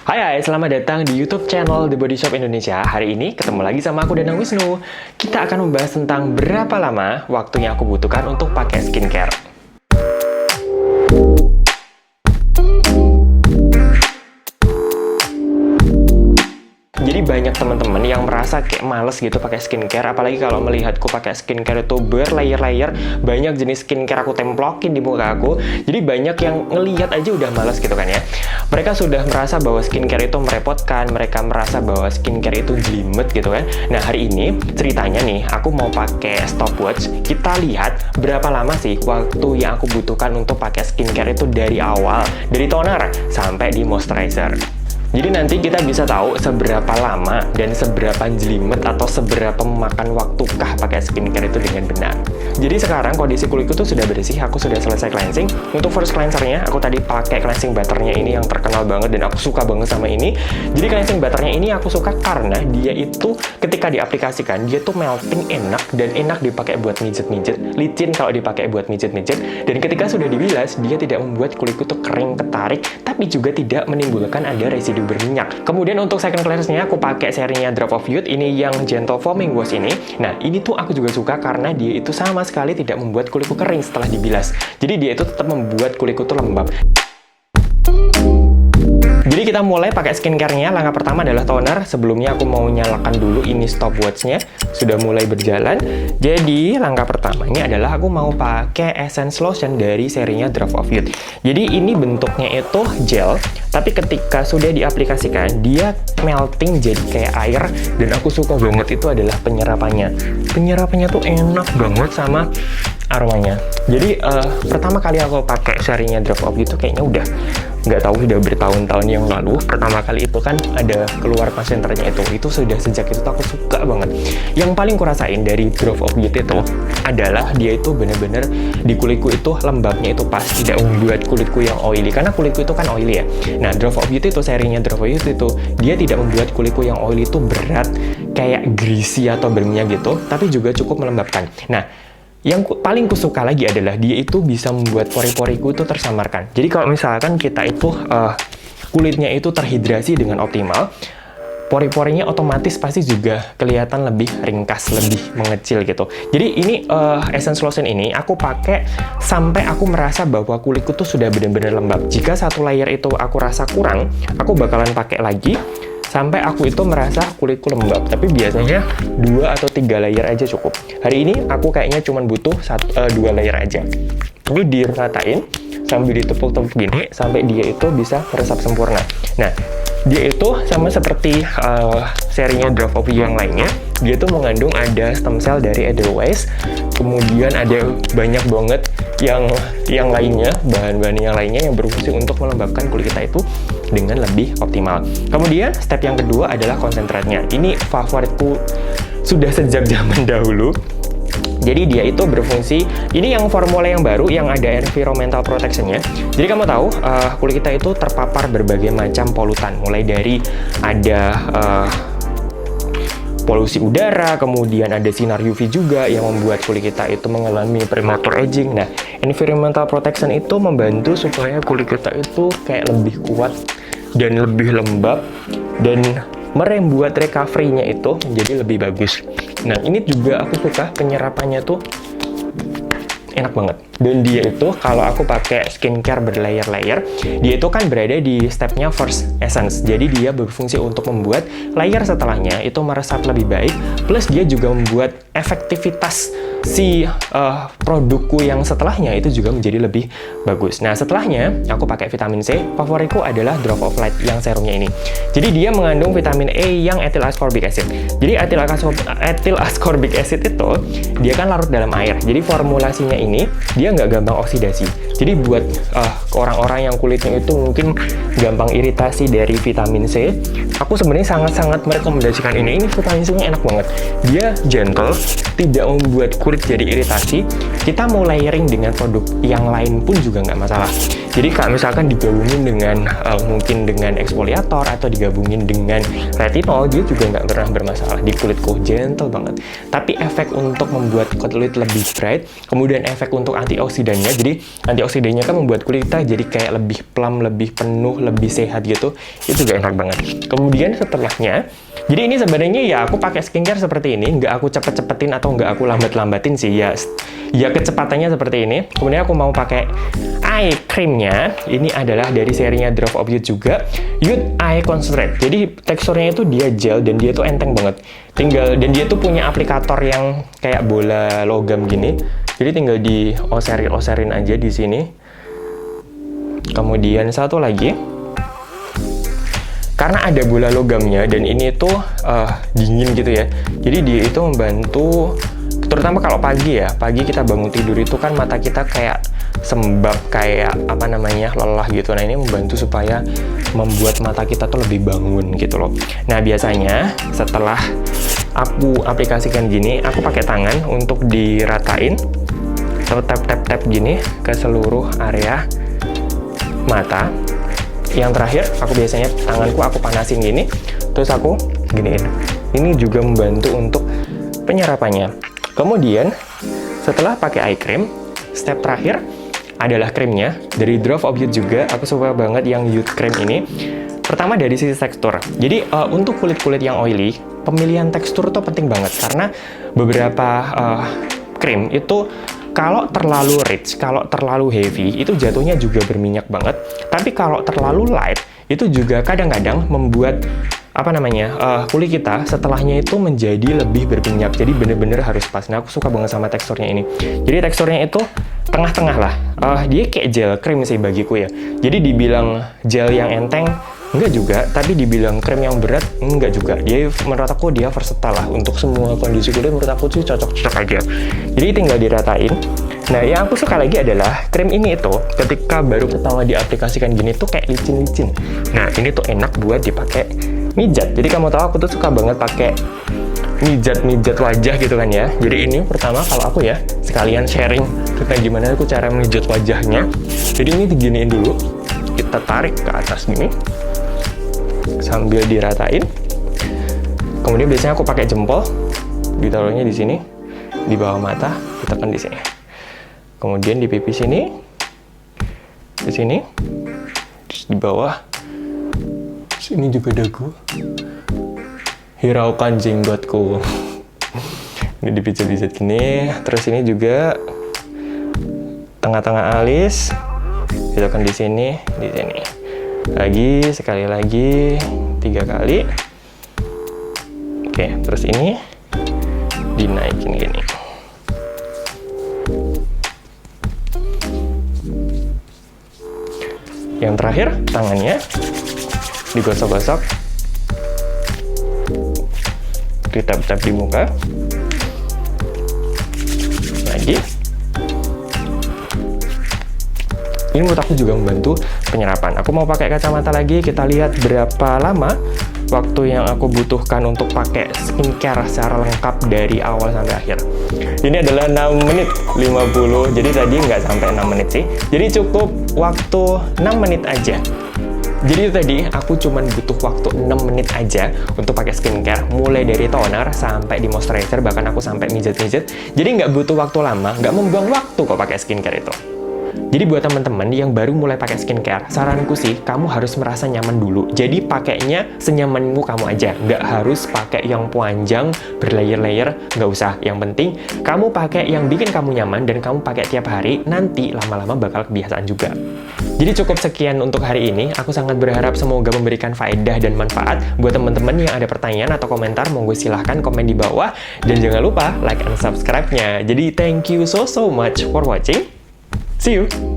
Hai, selamat datang di YouTube channel The Body Shop Indonesia. Hari ini ketemu lagi sama aku Danang Wisnu. Kita akan membahas tentang berapa lama waktu yang aku butuhkan untuk pakai skincare. Jadi banyak teman-teman yang merasa kayak males gitu pakai skincare, apalagi kalau melihatku pakai skincare itu berlayer-layer, banyak jenis skincare aku templokin di muka aku. Jadi banyak yang ngelihat aja udah males gitu kan ya. Mereka sudah merasa bahwa skincare itu merepotkan, mereka merasa bahwa skincare itu jelimet gitu kan. Nah, hari ini ceritanya nih, aku mau pakai stopwatch. Kita lihat berapa lama sih waktu yang aku butuhkan untuk pakai skincare itu dari awal, dari toner sampai di moisturizer. Jadi nanti kita bisa tahu seberapa lama dan seberapa jelimet atau seberapa memakan waktukah pakai skincare itu dengan benar. Jadi sekarang kondisi kulitku tuh sudah bersih, aku sudah selesai cleansing. Untuk first cleansernya, aku tadi pakai cleansing butternya ini yang terkenal banget dan aku suka banget sama ini. Jadi cleansing butternya ini aku suka karena dia itu ketika diaplikasikan, dia tuh melting enak dan enak dipakai buat mijet-mijet, licin kalau dipakai buat mijet-mijet. Dan ketika sudah dibilas, dia tidak membuat kulitku tuh kering ketarik, tapi juga tidak menimbulkan ada residu berminyak. Kemudian untuk second cleanse-nya aku pakai serinya Drop of Youth, ini yang Gentle Foaming Wash ini. Nah, ini tuh aku juga suka karena dia itu sama sekali tidak membuat kulitku kering setelah dibilas. Jadi dia itu tetap membuat kulitku tuh lembab. Jadi kita mulai pakai skincare-nya. Langkah pertama adalah toner. Sebelumnya aku mau nyalakan dulu ini stopwatch-nya. Sudah mulai berjalan. Jadi langkah pertamanya adalah aku mau pakai essence lotion dari serinya Drop of Youth. Jadi ini bentuknya itu gel, tapi ketika sudah diaplikasikan, dia melting jadi kayak air. Dan aku suka banget itu adalah penyerapannya. Penyerapannya tuh enak banget sama aromanya. Jadi pertama kali aku pakai serinya Drop of Youth tuh kayaknya udah nggak tahu, udah bertahun-tahun yang lalu. Pertama kali itu kan ada keluar konsentranya itu sudah sejak itu aku suka banget. Yang paling kurasain dari Drop of Youth itu adalah dia itu bener-bener di kulitku itu lembabnya itu pas, tidak membuat kulitku yang oily, karena kulitku itu kan oily ya. Nah, Drop of Youth itu serinya Drop of Youth itu dia tidak membuat kulitku yang oily itu berat kayak greasy atau berminyak gitu, tapi juga cukup melembabkan. Nah, yang paling kusuka lagi adalah dia itu bisa membuat pori-poriku itu tersamarkan. Jadi kalau misalkan kita itu kulitnya itu terhidrasi dengan optimal, pori-porinya otomatis pasti juga kelihatan lebih ringkas, lebih mengecil gitu. Jadi ini essence lotion ini aku pakai sampai aku merasa bahwa kulitku tuh sudah benar-benar lembab. Jika satu layer itu aku rasa kurang, aku bakalan pakai lagi sampai aku itu merasa kulitku lembab. Tapi biasanya 2 atau 3 layer aja cukup. Hari ini aku kayaknya cuma butuh 2 layer aja. Lalu diratain sambil ditepuk-tepuk gini sampai dia itu bisa meresap sempurna. Nah, dia itu sama seperti serinya Drop of Youth yang lainnya. Dia tuh mengandung ada stem cell dari Edelweiss, kemudian ada banyak banget yang lainnya, bahan-bahan yang lainnya yang berfungsi untuk melembabkan kulit kita itu dengan lebih optimal. Kemudian step yang kedua adalah konsentratnya. Ini favoritku sudah sejak zaman dahulu. Jadi dia itu berfungsi, ini yang formula yang baru yang ada environmental protection-nya. Jadi kamu tahu kulit kita itu terpapar berbagai macam polutan, mulai dari ada polusi udara, kemudian ada sinar UV juga yang membuat kulit kita itu mengalami premature aging. Nah, environmental protection itu membantu supaya kulit kita itu kayak lebih kuat dan lebih lembab dan membuat recovery-nya itu menjadi lebih bagus. Nah, ini juga aku suka penyerapannya tuh enak banget. Dan dia itu kalau aku pakai skincare berlayer-layer, dia itu kan berada di stepnya first essence. Jadi dia berfungsi untuk membuat layer setelahnya itu meresap lebih baik, plus dia juga membuat efektivitas si produkku yang setelahnya itu juga menjadi lebih bagus. Nah, setelahnya aku pakai vitamin C. Favoritku adalah Drop of Light yang serumnya ini. Jadi dia mengandung vitamin E yang ethyl ascorbic acid. Jadi ethyl ascorbic acid itu dia kan larut dalam air. Jadi formulasinya ini dia nggak gampang oksidasi. Jadi buat orang-orang yang kulitnya itu mungkin gampang iritasi dari vitamin C, aku sebenarnya sangat-sangat merekomendasikan ini. Ini vitamin C-nya enak banget. Dia gentle, tidak membuat kulit jadi iritasi. Kita mau layering dengan produk yang lain pun juga nggak masalah. Jadi kalau misalkan digabungin dengan mungkin dengan eksfoliator atau digabungin dengan retinol, dia juga nggak pernah bermasalah di kulitku, gentle banget. Tapi efek untuk membuat kulit lebih bright, kemudian efek untuk antioksidannya, jadi antioksidannya kan membuat kulit kita jadi kayak lebih plump, lebih penuh, lebih sehat gitu, itu juga enak banget. Kemudian setelahnya, jadi ini sebenarnya ya aku pakai skincare seperti ini, nggak aku cepet-cepetin atau nggak aku lambat-lambatin sih, ya kecepatannya seperti ini. Kemudian aku mau pakai eye creamnya, ini adalah dari serinya Drop of Youth juga, Youth Eye Concentrate. Jadi teksturnya itu dia gel dan dia tuh enteng banget. Dan dia tuh punya aplikator yang kayak bola logam gini. Jadi tinggal dioserin aja di sini. Kemudian satu lagi, karena ada bola logamnya dan ini tuh dingin gitu ya. Jadi dia itu membantu, terutama kalau pagi ya, pagi kita bangun tidur itu kan mata kita kayak sembab, kayak apa namanya, lelah gitu. Nah ini membantu supaya membuat mata kita tuh lebih bangun gitu loh. Nah biasanya setelah aku aplikasikan gini, aku pakai tangan untuk diratain atau tap gini ke seluruh area mata. Yang terakhir, aku biasanya tanganku aku panasin gini, terus aku giniin. Ini juga membantu untuk penyerapannya. Kemudian setelah pakai eye cream, step terakhir adalah krimnya dari Drop of Youth juga. Aku suka banget yang Youth Cream ini. Pertama dari sisi tekstur. Jadi untuk kulit-kulit yang oily, pemilihan tekstur tuh penting banget karena beberapa krim itu kalau terlalu rich, kalau terlalu heavy, itu jatuhnya juga berminyak banget. Tapi kalau terlalu light, itu juga kadang-kadang membuat apa namanya, kulit kita setelahnya itu menjadi lebih berminyak. Jadi bener-bener harus pas. Nah, aku suka banget sama teksturnya ini. Jadi teksturnya itu tengah-tengah lah. Dia kayak gel krim sih bagiku ya. Jadi dibilang gel yang enteng, enggak juga. Tapi dibilang krim yang berat, enggak juga. Dia menurut aku dia versatile lah. Untuk semua kondisi kulit menurut aku sih cocok-cocok aja. Jadi tinggal diratain. Nah, yang aku suka lagi adalah krim ini itu ketika baru pertama diaplikasikan gini tuh kayak licin-licin. Nah, ini tuh enak buat dipakai mijat. Jadi kamu tahu aku tuh suka banget pakai mijat wajah gitu kan ya. Jadi ini pertama kalau aku ya sekalian sharing tentang gimana aku cara mijat wajahnya. Jadi ini diginiin dulu, kita tarik ke atas gini sambil diratain. Kemudian biasanya aku pakai jempol, ditaruhnya di sini di bawah mata, ditekan di sini. Kemudian di pipi sini, di sini, terus di bawah. Ini juga dagu. Hiraukan jenggotku. Ini dipijat-pijat gini. Terus ini juga tengah-tengah alis. Kita di sini, di sini. Lagi, sekali lagi, 3 kali. Oke, terus ini dinaikin gini. Yang terakhir, tangannya digosok-gosok, ditap-tap di muka lagi. Ini menurut aku juga membantu penyerapan. Aku mau pakai kacamata lagi, kita lihat berapa lama waktu yang aku butuhkan untuk pakai skincare secara lengkap dari awal sampai akhir. Ini adalah 6 menit 50, jadi tadi nggak sampai 6 menit sih. Jadi cukup waktu 6 menit aja. Jadi tadi aku cuma butuh waktu 6 menit aja untuk pakai skincare, mulai dari toner sampai di moisturizer, bahkan aku sampai mijat-mijat. Jadi nggak butuh waktu lama, nggak membuang waktu kok pakai skincare itu. Jadi buat teman-teman yang baru mulai pakai skincare, saranku sih kamu harus merasa nyaman dulu. Jadi pakainya senyamanmu kamu aja, nggak harus pakai yang panjang berlayer-layer, nggak usah. Yang penting kamu pakai yang bikin kamu nyaman dan kamu pakai tiap hari, nanti lama-lama bakal kebiasaan juga. Jadi cukup sekian untuk hari ini. Aku sangat berharap semoga memberikan faedah dan manfaat. Buat teman-teman yang ada pertanyaan atau komentar, monggo silahkan komen di bawah. Dan jangan lupa like and subscribe-nya. Jadi thank you so much for watching. See you!